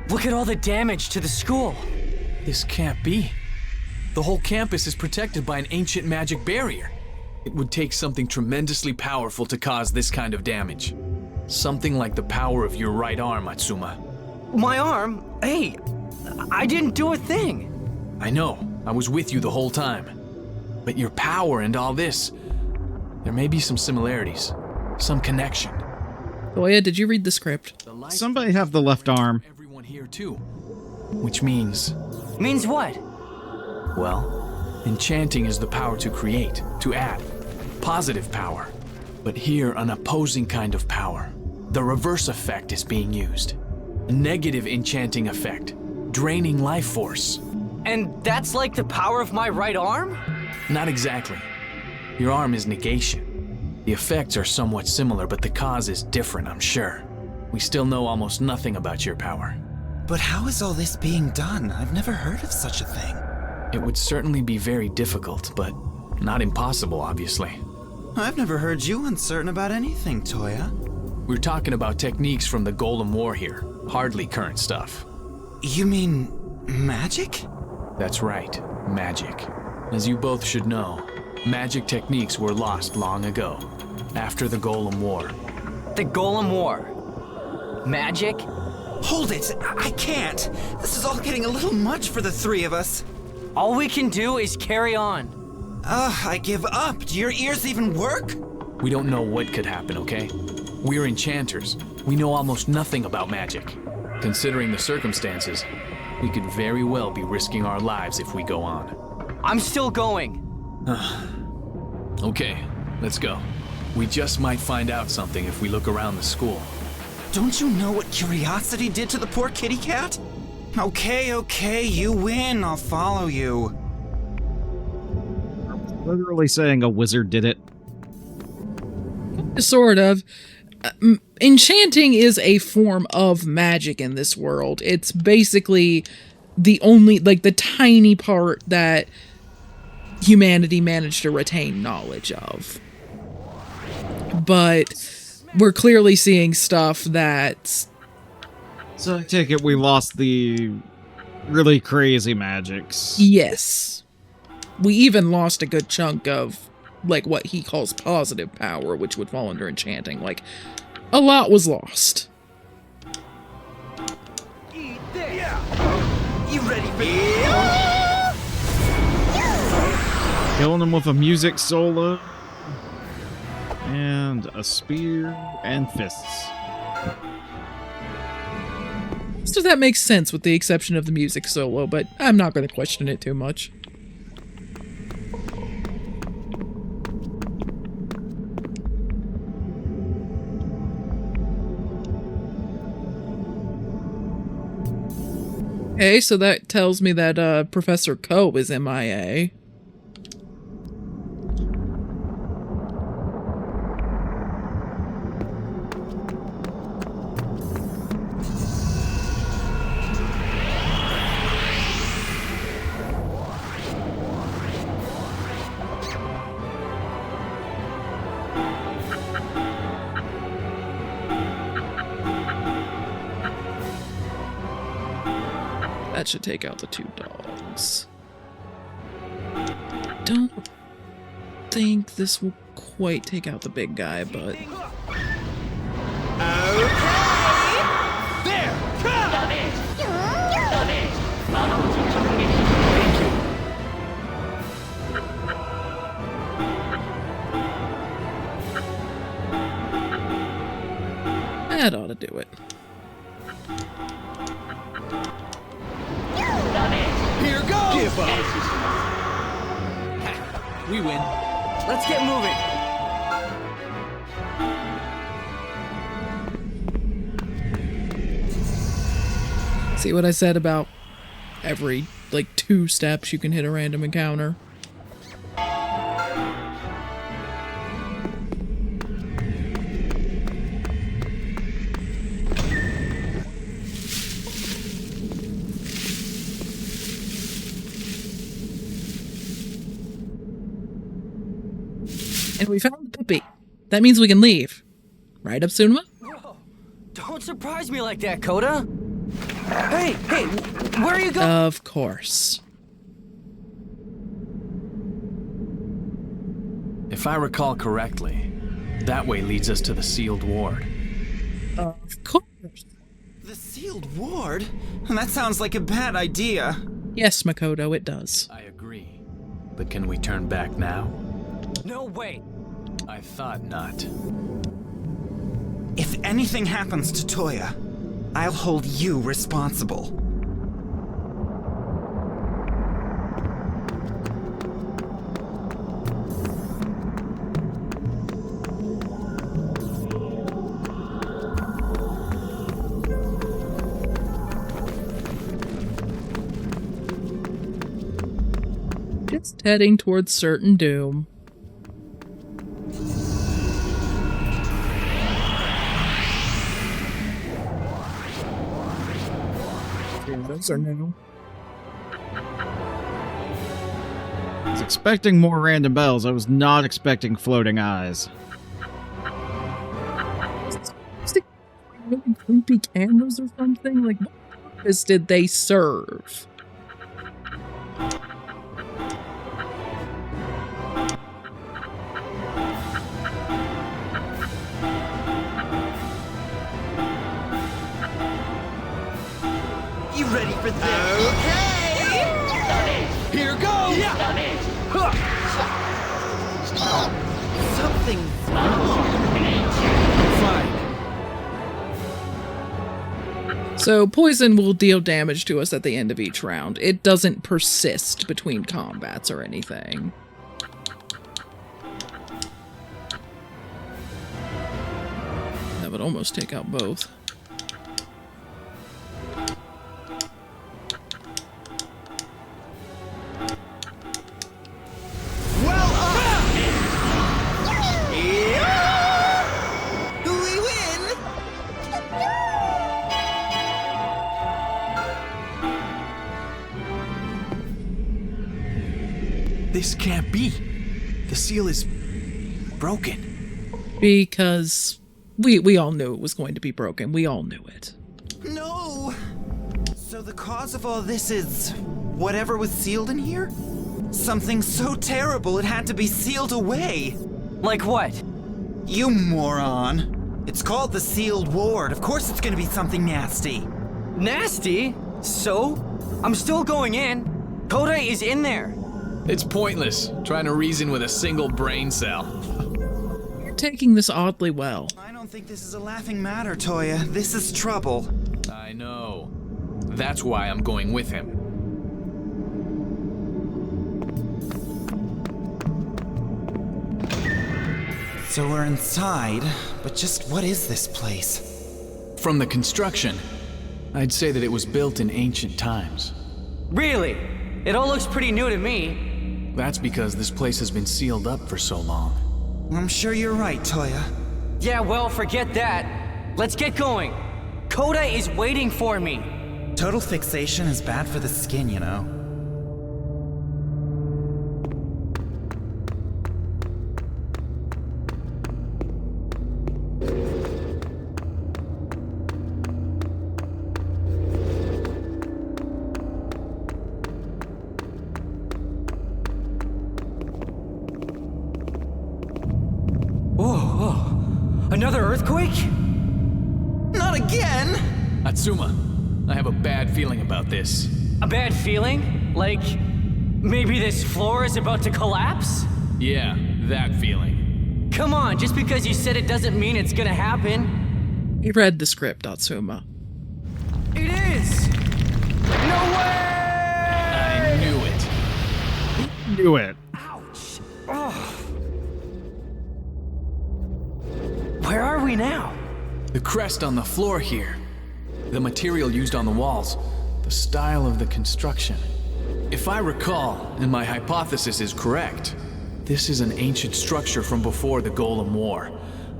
Look at all the damage to the school. This can't be. The whole campus is protected by an ancient magic barrier. It would take something tremendously powerful to cause this kind of damage. Something like the power of your right arm, Atsuma. My arm? Hey, I didn't do a thing. I know, I was with you the whole time. But your power and all this, there may be some similarities, some connection. Oh yeah, did you read the script? Somebody have the left arm. Everyone here too. Which means... Means what? Well, enchanting is the power to create, to add. Positive power. But here, an opposing kind of power. The reverse effect is being used. A negative enchanting effect, draining life force. And that's like the power of my right arm? Not exactly. Your arm is negation. The effects are somewhat similar, but the cause is different, I'm sure. We still know almost nothing about your power. But how is all this being done? I've never heard of such a thing. It would certainly be very difficult, but not impossible, obviously. I've never heard you uncertain about anything, Toya. We're talking about techniques from the Golem War here, hardly current stuff. You mean magic? That's right, magic. As you both should know, magic techniques were lost long ago, after the Golem War. The Golem War. Magic? Hold it! I can't! This is all getting a little much for the three of us. All we can do is carry on. I give up. Do your ears even work? We don't know what could happen, okay? We're enchanters. We know almost nothing about magic. Considering the circumstances, we could very well be risking our lives if we go on. I'm still going. Okay, let's go. We just might find out something if we look around the school. Don't you know what curiosity did to the poor kitty cat? Okay, you win. I'll follow you. Literally saying a wizard did it. Sort of. Enchanting is a form of magic in this world. It's basically the only, like, the tiny part that humanity managed to retain knowledge of. But we're clearly seeing stuff that's... So I take it we lost the really crazy magics. Yes. We even lost a good chunk of, like, what he calls positive power, which would fall under enchanting. Like, a lot was lost. You ready for this? Killing him with a music solo. And a spear and fists. So that makes sense with the exception of the music solo, but I'm not going to question it too much. Okay, so that tells me that Professor Ko is MIA. That should take out the two dogs. Don't think this will quite take out the big guy, but... That ought to do it. Here goes! Give up! We win. Let's get moving. See what I said about every, like, 2 steps you can hit a random encounter? And we found the puppy. That means we can leave. Right, Upsuma? Whoa, don't surprise me like that, Coda. Hey, where are you going? Of course. If I recall correctly, that way leads us to the sealed ward. Of course. The sealed ward? That sounds like a bad idea. Yes, Makoto, it does. I agree. But can we turn back now? No, wait. I thought not. If anything happens to Toya, I'll hold you responsible. Just heading towards certain doom. Those are new. I was expecting more random bells. I was not expecting floating eyes. Really creepy cameras or something? Like, what purpose did they serve? You ready for this? Okay! Here goes! Something's wrong. Fine. So, poison will deal damage to us at the end of each round. It doesn't persist between combats or anything. That would almost take out both. We win! This can't be. The seal is broken. Because we all knew it was going to be broken. We all knew it. No! So the cause of all this is whatever was sealed in here? Something so terrible it had to be sealed away. Like what? You moron. It's called the sealed ward. Of course it's gonna be something nasty. Nasty? So? I'm still going in. Coda is in there. It's pointless trying to reason with a single brain cell. You're taking this oddly well. I don't think this is a laughing matter, Toya. This is trouble. I know. That's why I'm going with him. So we're inside, but just what is this place? From the construction, I'd say that it was built in ancient times. Really? It all looks pretty new to me. That's because this place has been sealed up for so long. I'm sure you're right, Toya. Yeah, well, forget that. Let's get going. Coda is waiting for me. Total fixation is bad for the skin, you know. Another earthquake? Not again! Atsuma, I have a bad feeling about this. A bad feeling? Like, maybe this floor is about to collapse? Yeah, that feeling. Come on, just because you said it doesn't mean it's gonna happen. You read the script, Atsuma. It is! No way! I knew it. Knew it. Ouch! Oh. Where are we now? The crest on the floor here. The material used on the walls. The style of the construction. If I recall, and my hypothesis is correct, this is an ancient structure from before the Golem War.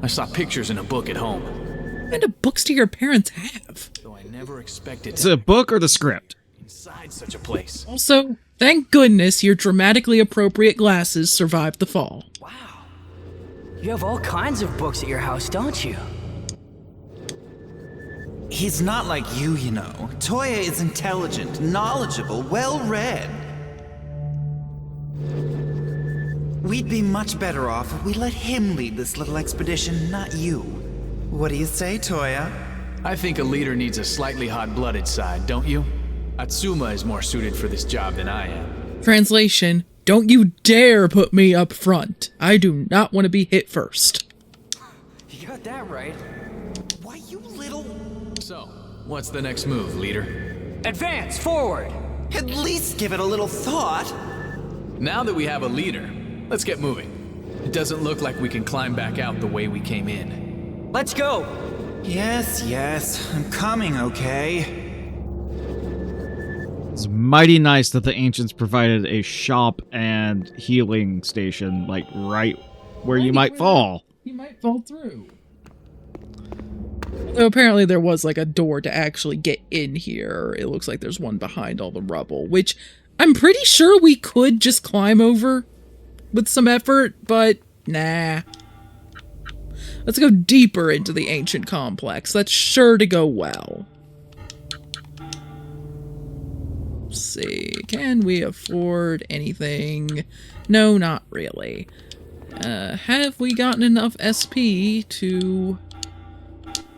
I saw pictures in a book at home. What kind of books do your parents have? Though I never expected It's a book or the script? inside such a place. Also, thank goodness your dramatically appropriate glasses survived the fall. Wow. You have all kinds of books at your house, don't you? He's not like you know. Toya is intelligent, knowledgeable, well-read. We'd be much better off if we let him lead this little expedition, not you. What do you say, Toya? I think a leader needs a slightly hot-blooded side, don't you? Atsuma is more suited for this job than I am. Translation, don't you dare put me up front. I do not want to be hit first. You got that right. Why, you little... So, what's the next move, leader? Advance, forward! At least give it a little thought. Now that we have a leader, let's get moving. It doesn't look like we can climb back out the way we came in. Let's go! Yes, I'm coming, okay? It's mighty nice that the ancients provided a shop and healing station, like, right where you might fall. You might fall through. Though apparently there was like a door to actually get in here. It looks like there's one behind all the rubble, which I'm pretty sure we could just climb over with some effort, but nah. Let's go deeper into the ancient complex. That's sure to go well. Let's see. Can we afford anything? No, not really. Have we gotten enough SP to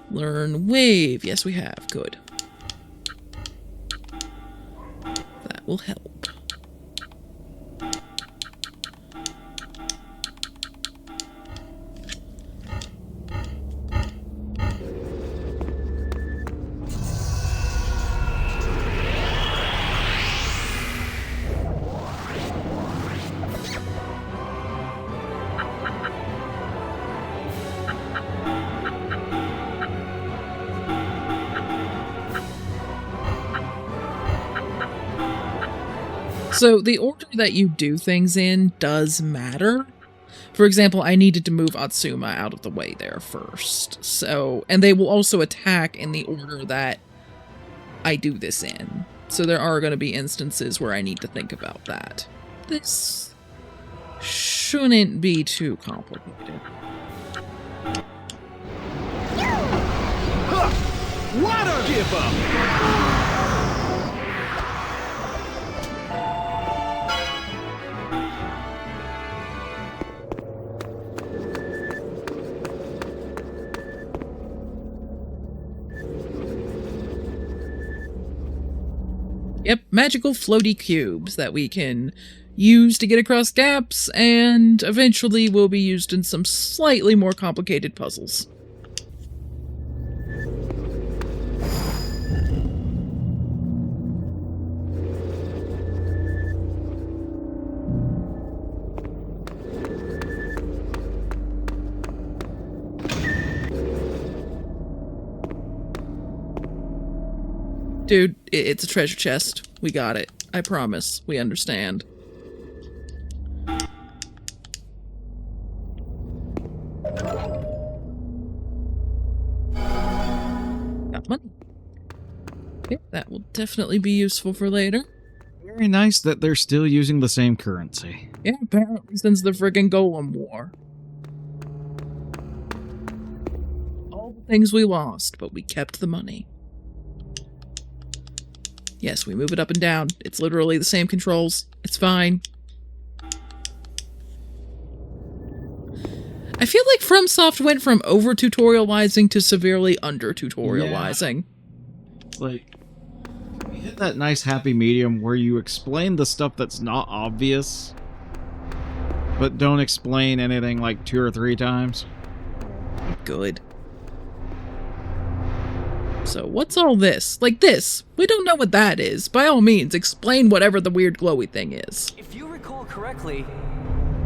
learn wave? Yes, we have. Good. That will help. So the order that you do things in does matter. For example, I needed to move Atsuma out of the way there first. So, and they will also attack in the order that I do this in. So there are going to be instances where I need to think about that. This shouldn't be too complicated. Water give up! Yep, magical floaty cubes that we can use to get across gaps, and eventually will be used in some slightly more complicated puzzles. Dude, it's a treasure chest. We got it. I promise. We understand. Got money. Okay, that will definitely be useful for later. Very nice that they're still using the same currency. Yeah, apparently since the friggin' Golem War. All the things we lost, but we kept the money. Yes, we move it up and down. It's literally the same controls. It's fine. I feel like FromSoft went from over-tutorializing to severely under-tutorializing. Yeah. Like, you hit that nice happy medium where you explain the stuff that's not obvious, but don't explain anything like 2 or 3 times. Good. So what's all this? Like this. We don't know what that is. By all means, explain whatever the weird glowy thing is. If you recall correctly,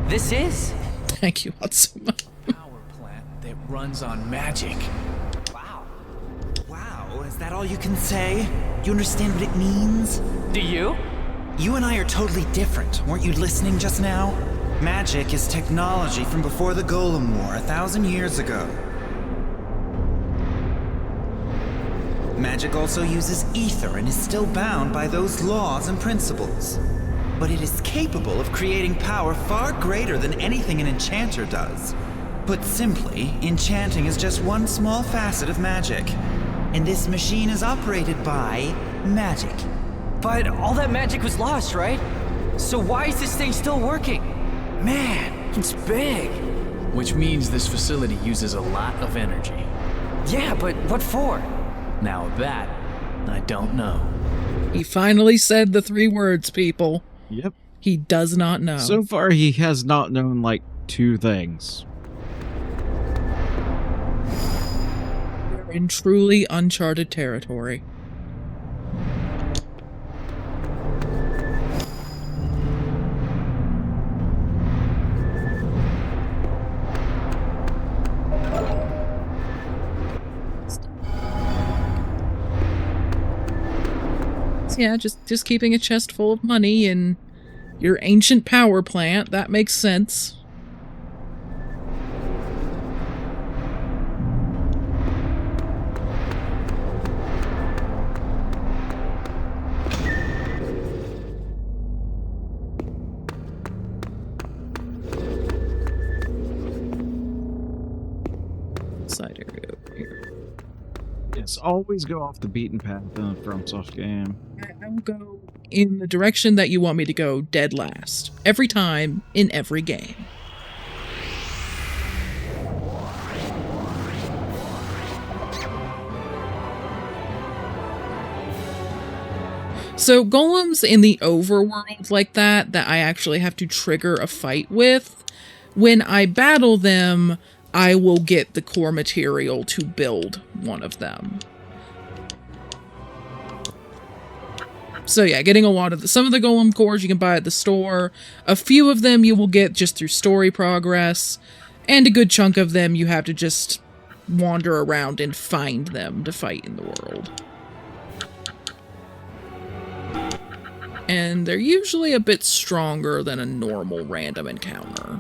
this is... Thank you, Atsuma. Power plant that runs on magic. Wow. Wow, is that all you can say? You understand what it means? Do you? You and I are totally different. Weren't you listening just now? Magic is technology from before the Golem War 1,000 years ago. Magic also uses ether and is still bound by those laws and principles. But it is capable of creating power far greater than anything an enchanter does. Put simply, enchanting is just one small facet of magic. And this machine is operated by magic. But all that magic was lost, right? So why is this thing still working? Man, it's big. Which means this facility uses a lot of energy. Yeah, but what for? Now that, I don't know. He finally said the 3 words, people. Yep. He does not know. So far, he has not known like 2 things. We're in truly uncharted territory. Yeah, just keeping a chest full of money in your ancient power plant. That makes sense. Side area over here. Yes, always go off the beaten path in a FromSoft game. I will go in the direction that you want me to go dead last. Every time, in every game. So golems in the overworld like that I actually have to trigger a fight with, when I battle them, I will get the core material to build one of them. So yeah, getting a lot of some of the golem cores you can buy at the store. A few of them you will get just through story progress, and a good chunk of them you have to just wander around and find them to fight in the world. And they're usually a bit stronger than a normal random encounter.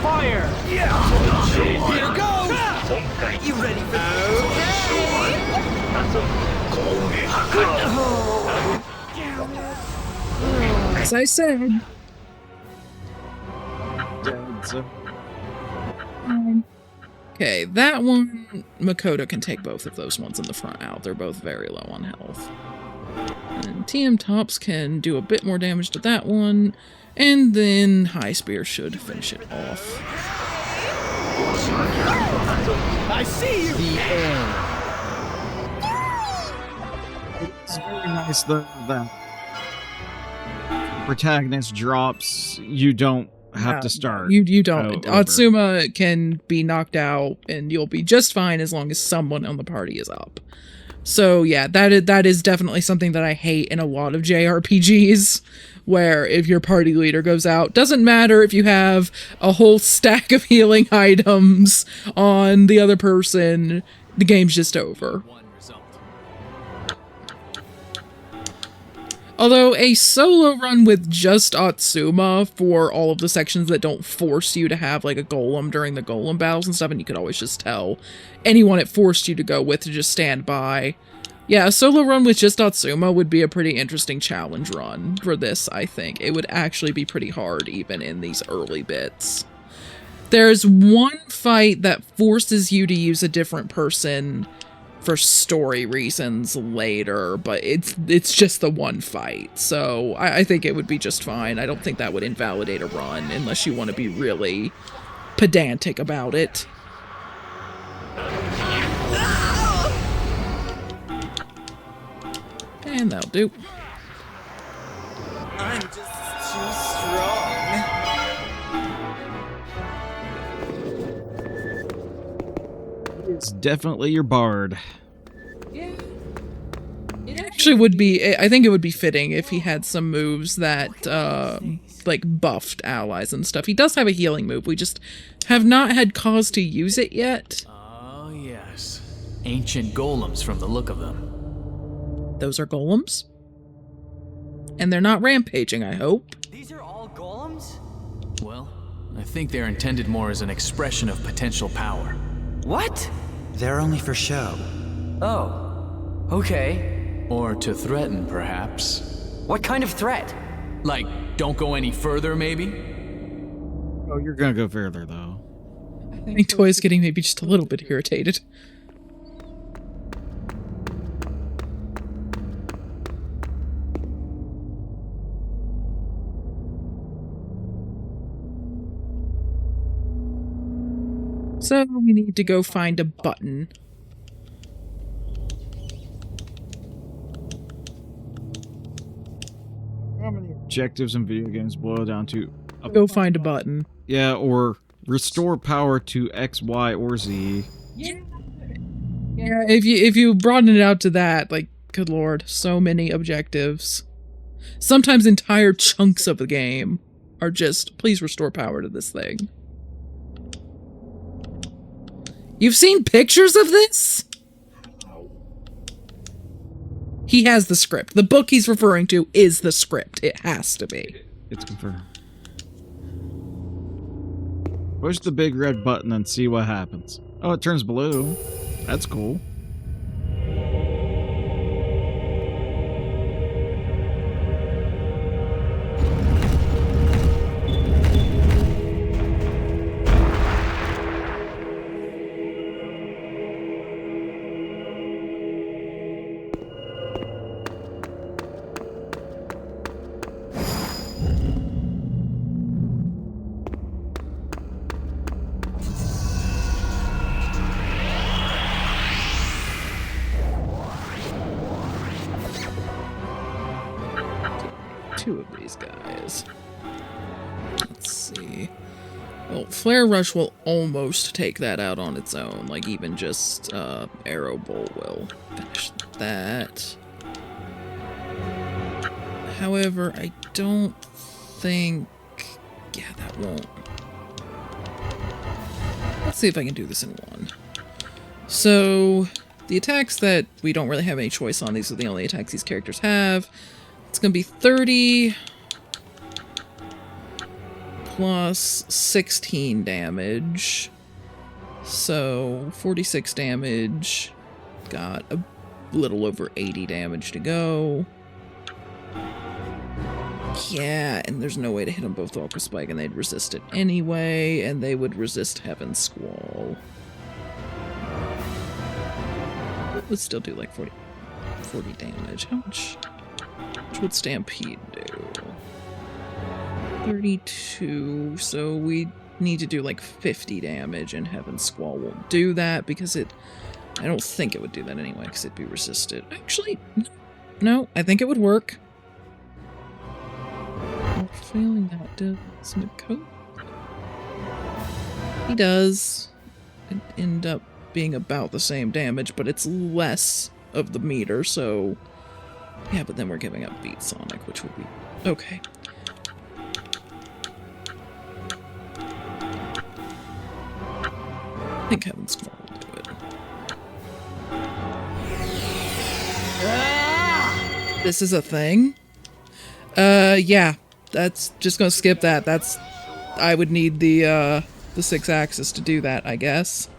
Fire! Yeah! Here goes! You ready for As I said. Okay, that one, Makoto can take both of those ones in the front out. They're both very low on health. And TM Tops can do a bit more damage to that one, and then High Spear should finish it off. I see you! The air. It's very nice though that protagonist drops, you don't have to start. You don't. over. Atsuma can be knocked out, and you'll be just fine as long as someone on the party is up. So yeah, that is definitely something that I hate in a lot of JRPGs, where if your party leader goes out, doesn't matter if you have a whole stack of healing items on the other person, the game's just over. Although a solo run with just Atsuma for all of the sections that don't force you to have like a golem during the golem battles and stuff, and you could always just tell anyone it forced you to go with to just stand by. Yeah, a solo run with just Atsuma would be a pretty interesting challenge run for this, I think. It would actually be pretty hard even in these early bits. There's one fight that forces you to use a different person for story reasons later, but it's just the one fight, so I think it would be just fine. I don't think that would invalidate a run unless you want to be really pedantic about it. And that'll do. I'm just too strong. It's definitely your bard. Yeah. It actually would be, I think it would be fitting if he had some moves that, like, buffed allies and stuff. He does have a healing move, we just have not had cause to use it yet. Oh, yes. Ancient golems from the look of them. Those are golems. And they're not rampaging, I hope. These are all golems? Well, I think they're intended more as an expression of potential power. What? They're only for show. Oh, okay. Or to threaten, perhaps. What kind of threat? Like, don't go any further, maybe? Oh, you're gonna go further, though. I think Toy's getting maybe just a little bit irritated. So we need to go find a button. How many objectives in video games boil down to Go find a button. yeah, or restore power to X, Y, or Z. Yeah, if you broaden it out to that, like, good lord, so many objectives. Sometimes entire chunks of the game are just, please restore power to this thing. You've seen pictures of this? He has the script. The book he's referring to is the script. It has to be. It's confirmed. Push the big red button and see what happens. Oh, it turns blue. That's cool. Two of these guys. Let's see. Well, Flare Rush will almost take that out on its own. Like, even just, Arrow Bolt will finish that. However, I don't think... Yeah, that won't. Let's see if I can do this in one. So, the attacks that we don't really have any choice on, these are the only attacks these characters have. It's going to be 30 plus 16 damage. So 46 damage. Got a little over 80 damage to go. Yeah, and there's no way to hit them both with Aqua Spike, and they'd resist it anyway, and they would resist Heaven's Squall. Let's still do like 40 damage. How much would Stampede do? 32, so we need to do like 50 damage, and Heaven's Squall won't do that because I don't think it would do that anyway because it'd be resisted. Actually, no, I think it would work. I'm feeling that does Midcoat. He does. It end up being about the same damage, but it's less of the meter, so yeah, but then we're giving up Beat Sonic, which would be okay. I think Heaven's Squall will do it. This is a thing? Yeah. That's just gonna skip that. I would need the 6-axis to do that, I guess.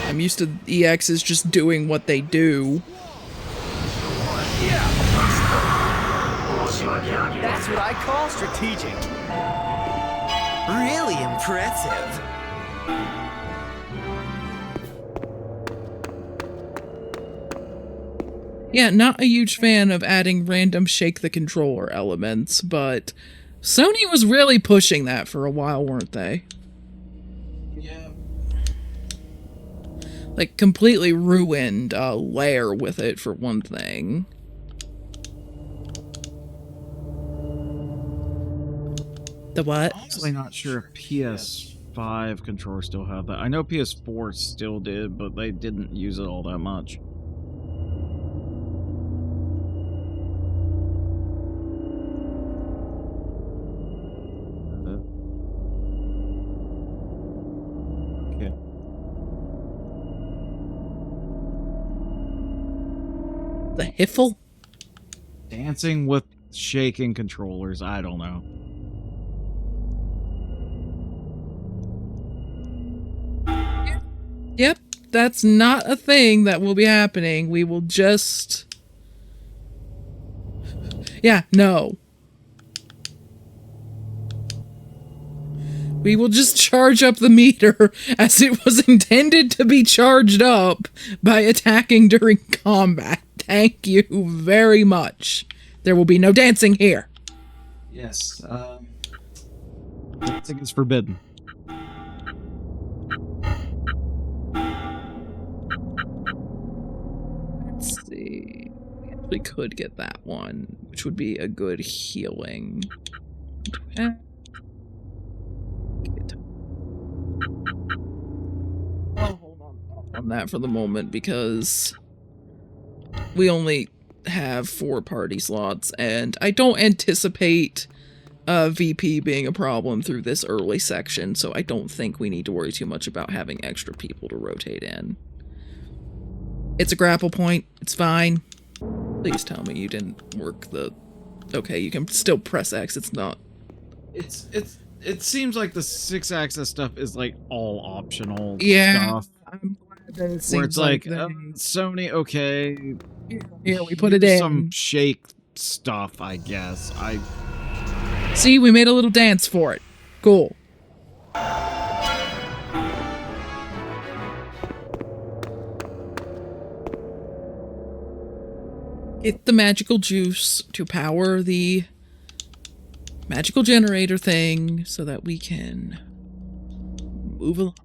I'm used to EXs just doing what they do. That's what I call strategic. Really impressive. Yeah, not a huge fan of adding random shake the controller elements, but Sony was really pushing that for a while, weren't they? Yeah. Like, completely ruined Lair with it, for one thing. The what? I'm honestly not sure if PS5 controllers still have that. I know PS4 still did, but they didn't use it all that much. Okay. The Hiffle? Dancing with shaking controllers, I don't know. Yep, that's not a thing that will be happening. We will just... Yeah, no. We will just charge up the meter as it was intended to be charged up by attacking during combat. Thank you very much. There will be no dancing here. Yes. Dancing is forbidden. Let's see. We actually could get that one, which would be a good healing. Okay. I'll hold on that for the moment because we only have 4 party slots and I don't anticipate VP being a problem through this early section, so I don't think we need to worry too much about having extra people to rotate in. It's a grapple point. It's fine. Please tell me you didn't work the... Okay, you can still press X. It's not... It seems like the 6-axis stuff is like all optional Yeah, stuff. I'm glad that it seems Where it's like, they- Sony, okay. Here, we put it in. Some shake stuff, I guess. See, we made a little dance for it. Cool. Get the magical juice to power the magical generator thing so that we can move along.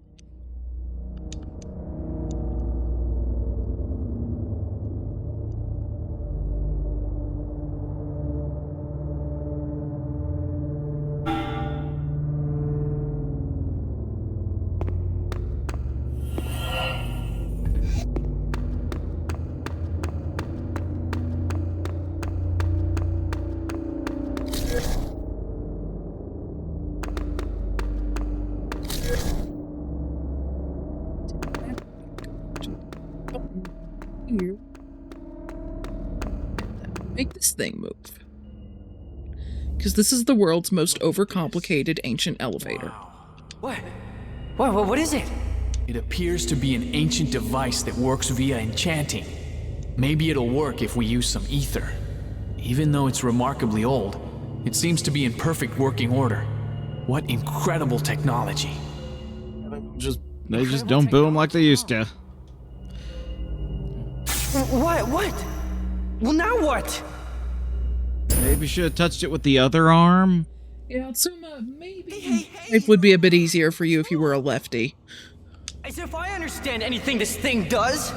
Here. Make this thing move. Because this is the world's most overcomplicated ancient elevator. What? What is it? It appears to be an ancient device that works via enchanting. Maybe it'll work if we use some ether. Even though it's remarkably old, it seems to be in perfect working order. What incredible technology. They just don't boom like they used to. What? Well, now what? Maybe should have touched it with the other arm. Yeah, Tsuma, maybe it would be a bit easier for you if you were a lefty. As if I understand anything this thing does.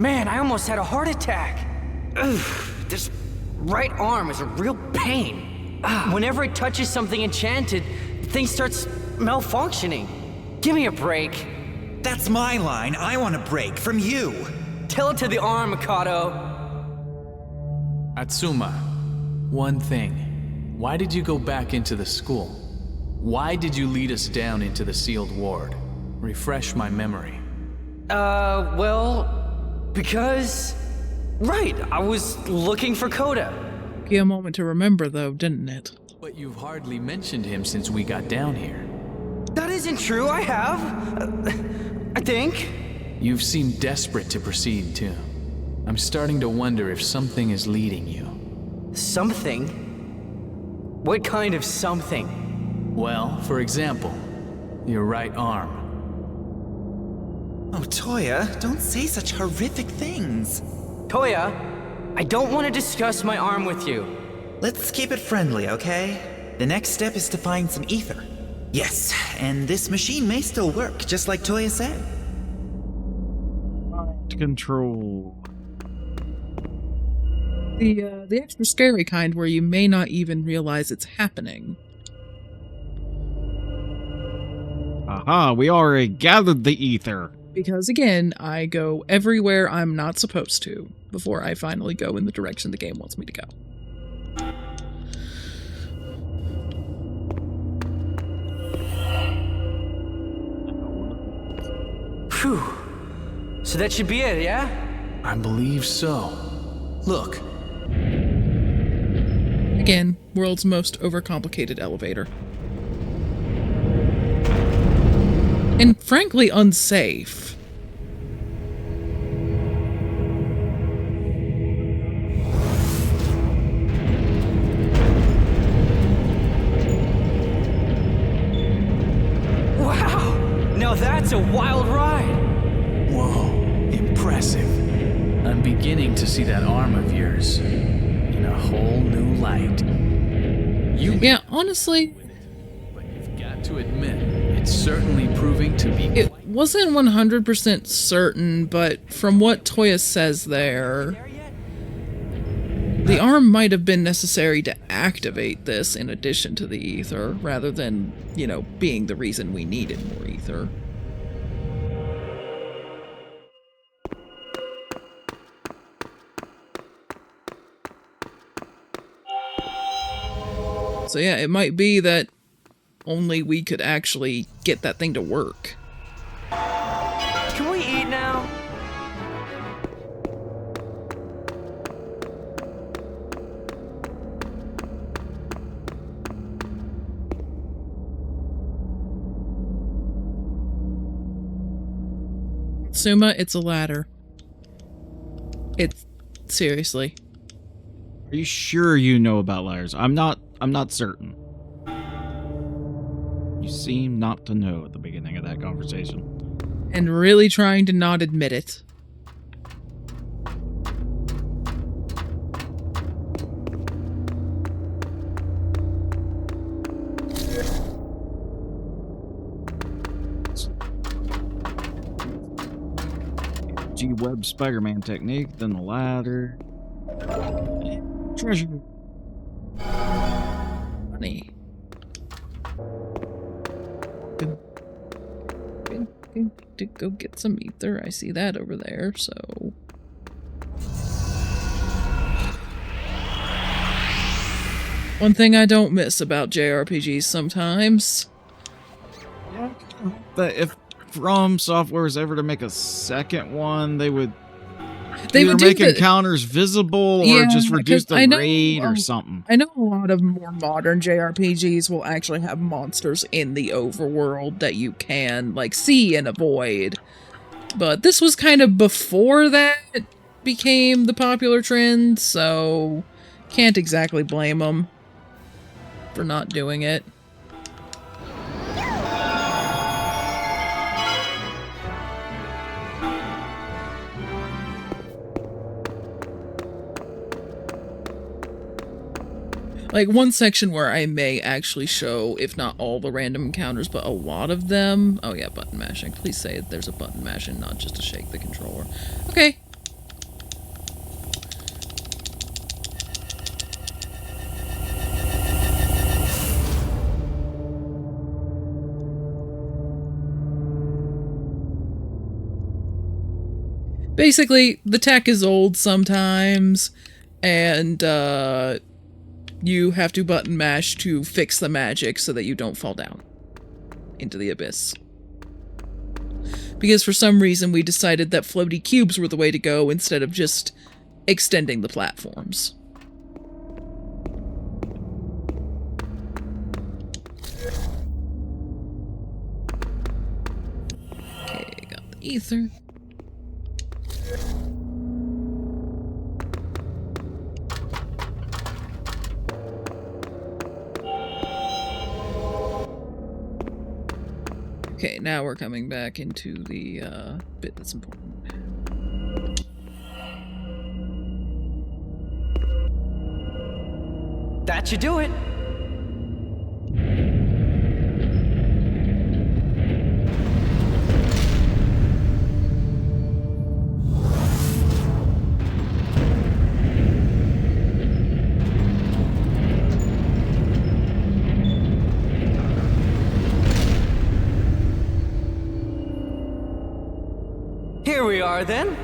Man, I almost had a heart attack. Ugh, this right arm is a real pain. Whenever it touches something enchanted, the thing starts malfunctioning. Give me a break. That's my line. I want a break from you. Tell it to the arm, Mikado. Atsuma, one thing. Why did you go back into the school? Why did you lead us down into the sealed ward? Refresh my memory. Well, because... Right, I was looking for Coda. Took you a moment to remember, though, didn't it? But you've hardly mentioned him since we got down here. That isn't true, I have. I think. You've seemed desperate to proceed, too. I'm starting to wonder if something is leading you. Something? What kind of something? Well, for example, your right arm. Oh, Toya, don't say such horrific things. Toya, I don't want to discuss my arm with you. Let's keep it friendly, okay? The next step is to find some ether. Yes, and this machine may still work, just like Toya said. Control. The extra scary kind where you may not even realize it's happening. Aha, we already gathered the ether. Because again, I go everywhere I'm not supposed to before I finally go in the direction the game wants me to go. Phew. So that should be it, yeah? I believe so. Look, Again, world's most overcomplicated elevator. And frankly, unsafe. Wow! Now that's a wild ride! Whoa, impressive. I'm beginning to see that arm of yours in a whole new light. Yeah, honestly, But you've got to admit, it's certainly proving to be it wasn't 100% certain, but from what Toya says there, the arm might have been necessary to activate this in addition to the ether, rather than, you know, being the reason we needed more ether. So yeah, it might be that only we could actually get that thing to work. Can we eat now? Suma, it's a ladder. It's seriously. Are you sure you know about ladders? I'm not certain. You seem not to know at the beginning of that conversation. And really trying to not admit it. G-Web Spider-Man technique, then the ladder. Treasure. Funny. To go get some ether. I see that over there, so... One thing I don't miss about JRPGs sometimes. But if From Software is ever to make a second one, they would They either would do make the- encounters visible or Yeah, just reduce because I the know, rate or something. I know a lot of more modern JRPGs will actually have monsters in the overworld that you can, like, see and avoid. But this was kind of before that became the popular trend, so can't exactly blame them for not doing it. Like, one section where I may actually show, if not all the random encounters, but a lot of them. Oh yeah, button mashing. Please say there's a button mashing, not just to shake the controller. Okay. Basically, the tech is old sometimes, and, you have to button mash to fix the magic so that you don't fall down into the abyss. Because for some reason we decided that floaty cubes were the way to go instead of just extending the platforms. Okay, got the ether. Okay, now we're coming back into the bit that's important. That should do it. Here we are then.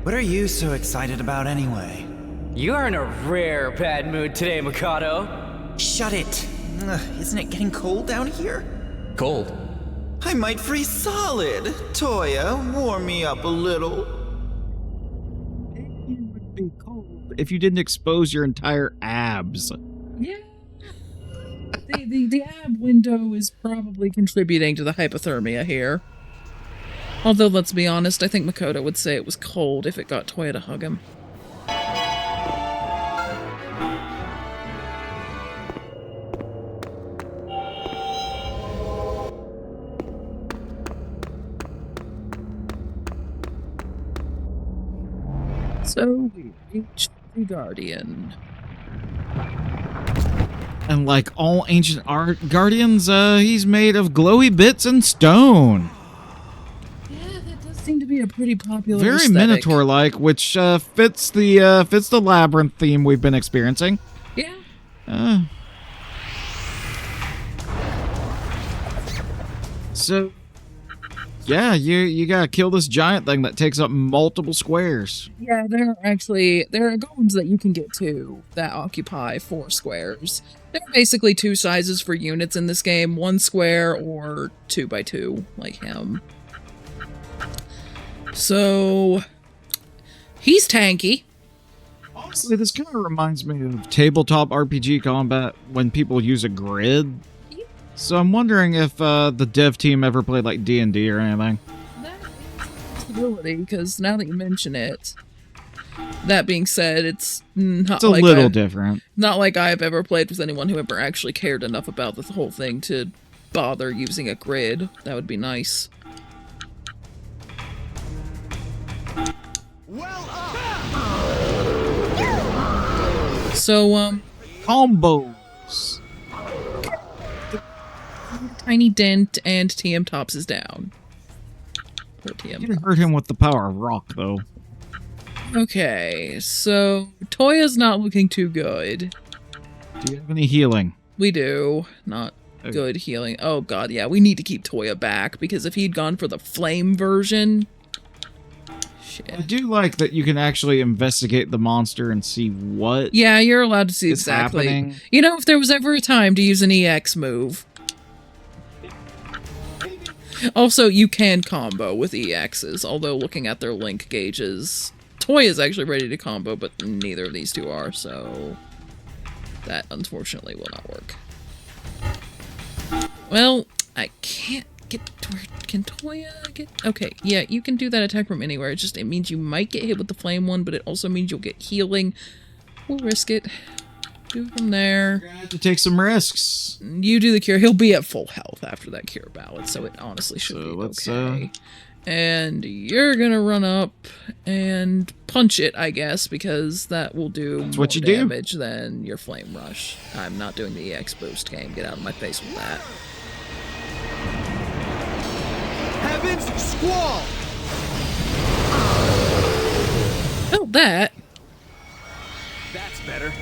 What are you so excited about anyway? You are in a rare bad mood today, Mikado. Shut it! Ugh, isn't it getting cold down here? Cold. I might freeze solid. Toya, warm me up a little. You would be cold if you didn't expose your entire abs. Yeah. The ab window is probably contributing to the hypothermia here. Although, let's be honest, I think Makoto would say it was cold if it got Toya to hug him. So we reach the Guardian. And like all ancient art guardians, he's made of glowy bits and stone. Yeah, that does seem to be a pretty popular Very aesthetic. Minotaur-like, which fits the labyrinth theme we've been experiencing. Yeah. So, yeah, you gotta kill this giant thing that takes up multiple squares. Yeah, there are golems that you can get to that occupy 4 squares. There are basically 2 sizes for units in this game, 1 square or 2 by 2, like him. So, he's tanky. Honestly, this kind of reminds me of tabletop RPG combat when people use a grid. So I'm wondering if the dev team ever played like D&D or anything. That is a possibility, because now that you mention it. That being said, it's not It's a little I've, different. Not like I've ever played with anyone who ever actually cared enough about the whole thing to bother using a grid. That would be nice. So, Combos. tiny dent and TM Tops is down. Poor TM You Tops. hurt him with the power of rock, though. Okay, so Toya's not looking too good. Do you have any healing? We do. Not Okay. good healing. Oh god, yeah, we need to keep Toya back, because if he'd gone for the flame version... I Shit. do like that you can actually investigate the monster and see what Yeah, you're allowed to see is exactly. happening. You know, if there was ever a time to use an EX move. Also, you can combo with EXs, although looking at their link gauges, Toya is actually ready to combo, but neither of these two are, so that unfortunately will not work. Well, I can't get to where... Can Toya get... Okay, yeah, you can do that attack from anywhere. It means you might get hit with the flame one, but it also means you'll get healing. We'll risk it. Do it from there. You're gonna have to take some risks. You do the cure. He'll be at full health after that cure ballot, so it honestly should So be let's, okay. And you're gonna run up and punch it, I guess, because that will do more what you do. damage than your flame rush. I'm not doing the EX boost game. Get out of my face with that. Heavens squall! Oh, that. That's better.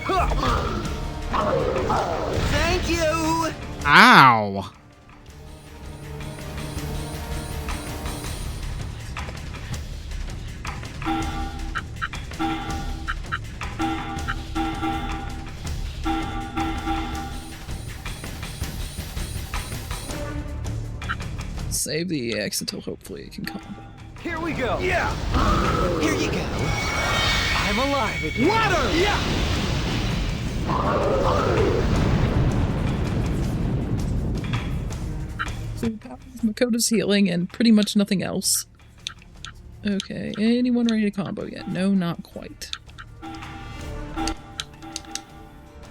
Thank you! Ow! Save the EX until hopefully it can combo. Here we go. Yeah! Here you go. I'm alive again. Water! Yeah! So powers Makoto's healing and pretty much nothing else. Okay, anyone ready to combo yet? No, not quite.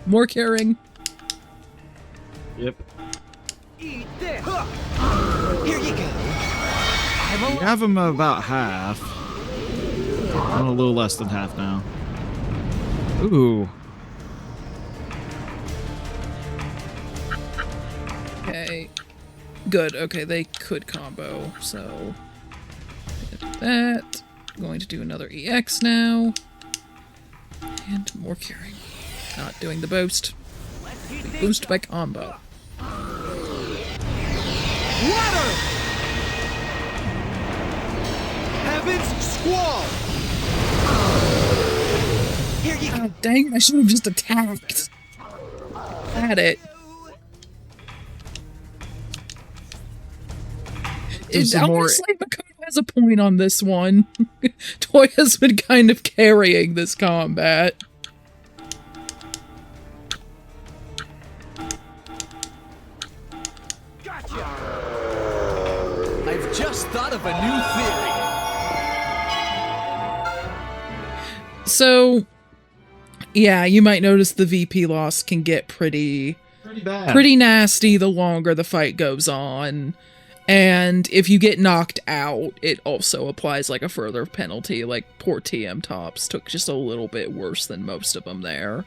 More caring. Yep. Eat this. Here you go. I'm You alive. have him about half. I'm a little less than half now. Ooh. Okay. Good. Okay, they could combo, so... do that. Going to do another EX now. And more curing. Not doing the boost. We boost by combo. Water! Heavens squall! Here you go. God dang it, I should have just attacked. Had it. Do some more- Honestly, Makoto has a point on this one. Toya's been kind of carrying this combat. thought of a new theory. So, yeah, you might notice the VP loss can get pretty bad. pretty nasty the longer the fight goes on. And if you get knocked out, it also applies like a further penalty. Like poor TM Tops took just a little bit worse than most of them there.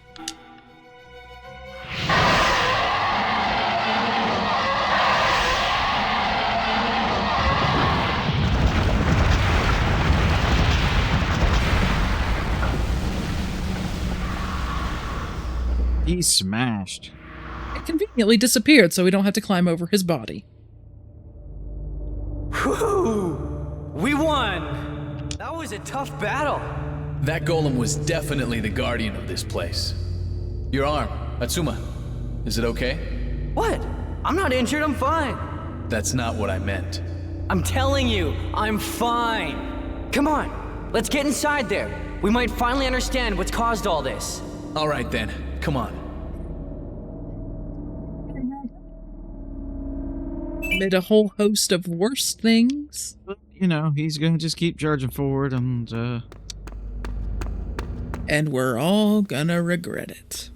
He's smashed. It conveniently disappeared, so we don't have to climb over his body. Whew! We won! That was a tough battle. That golem was definitely the guardian of this place. Your arm, Atsuma. Is it okay? What? I'm not injured, I'm fine. That's not what I meant. I'm telling you, I'm fine. Come on, let's get inside there. We might finally understand what's caused all this. All right then, come on. Amid a whole host of worse things. But, you know, he's gonna just keep charging forward and we're all gonna regret it.